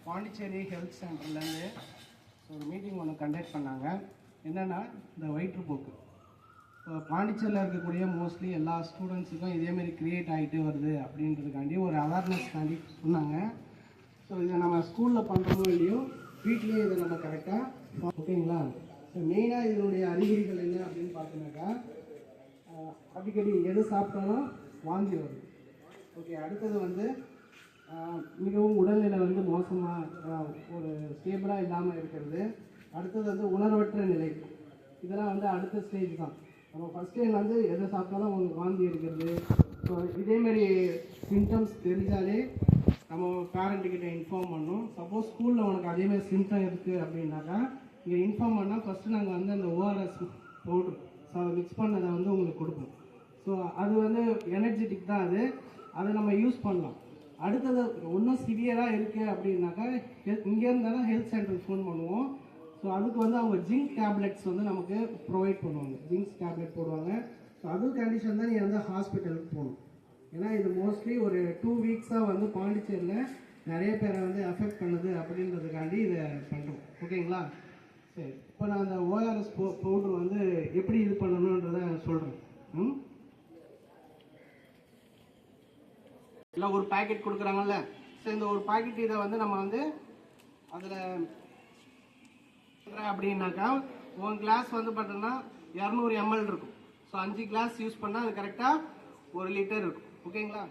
Pondicherry health சென்டர்லேருந்து ஒரு meeting ஒன்று கண்டக்ட் பண்ணாங்க. என்னென்னா இந்த வயிற்றுப்போக்கு இப்போ பாண்டிச்சேரியில் இருக்கக்கூடிய மோஸ்ட்லி எல்லா ஸ்டூடெண்ட்ஸுக்கும் இதேமாரி க்ரியேட் ஆகிட்டு வருது அப்படின்றதுக்காண்டி ஒரு அவேர்னஸ்க்காண்டி சொன்னாங்க. ஸோ இதை நம்ம ஸ்கூலில் பண்ணுறதோ இல்லையோ வீட்லேயே இதை நம்ம கரெக்டாக ஓகேங்களா. ஸோ மெயினாக இதனுடைய அறிகுறிகள் என்ன அப்படின்னு பார்த்தோன்னாக்கா அடிக்கடி எது சாப்பிட்டாலும் வாந்தி வருது. ஓகே, அடுத்தது வந்து மிகவும் உடல்நிலை வந்து மோசமாக ஒரு ஸ்டேபிளாக இல்லாமல் இருக்கிறது. அடுத்தது வந்து உணர்வற்ற நிலை. இதெல்லாம் வந்து அடுத்த ஸ்டேஜ் தான். நம்ம ஃபஸ்ட் டைம் வந்து எதை சாப்பிட்டாலும் உங்களுக்கு வாந்தி இருக்கிறது. ஸோ இதேமாரி சிம்டம்ஸ் தெரிஞ்சாலே நம்ம பேரண்ட்டுக்கிட்ட இன்ஃபார்ம் பண்ணணும். சப்போஸ் ஸ்கூலில் உனக்கு அதேமாதிரி சிம்டம் இருக்குது அப்படின்னாக்கா இங்கே இன்ஃபார்ம் பண்ணால் ஃபஸ்ட்டு நாங்கள் வந்து அந்த ஓஆர்எஸ் பவுட்ரு ஸோ அதை மிக்ஸ் பண்ணதை வந்து உங்களுக்கு கொடுப்போம். ஸோ அது வந்து எனர்ஜெட்டிக் தான், அதை நம்ம யூஸ் பண்ணலாம். அடுத்தது இன்னும் சிவியராக இருக்குது அப்படின்னாக்கா இங்கே இருந்தாலும் ஹெல்த் சென்டருக்கு ஃபோன் பண்ணுவோம். ஸோ அதுக்கு வந்து அவங்க ஜிங்க் டேப்லெட்ஸ் வந்து நமக்கு ப்ரொவைட் பண்ணுவாங்க. ஜிங்க் டேப்லெட் போடுவாங்க. ஸோ அது கண்டிஷன் தான் நீங்கள் வந்து ஹாஸ்பிட்டலுக்கு போகணும். ஏன்னா இது மோஸ்ட்லி ஒரு 2 வீக்ஸாக வந்து பாண்டிச்சேரியில் நிறைய பேரை வந்து அஃபெக்ட் பண்ணுது அப்படின்றதுக்காண்டி இதை பண்ணுறோம். ஓகேங்களா. சரி, இப்போ நான் அந்த ஓஆர்எஸ் பவுட்ரு வந்து எப்படி இது பண்ணணுன்றதை சொல்கிறேன். இல்லை ஒரு பேக்கெட் கொடுக்குறாங்கல்ல. ஸோ இந்த ஒரு பேக்கெட் இதை வந்து நம்ம வந்து அதில் அப்படின்னாக்கா ஒரு கிளாஸ் வந்து பார்த்தோம்னா 200 ml இருக்கும். ஸோ 5 கிளாஸ் யூஸ் பண்ணால் அது கரெக்டாக 1 லிட்டர் இருக்கும். ஓகேங்களா.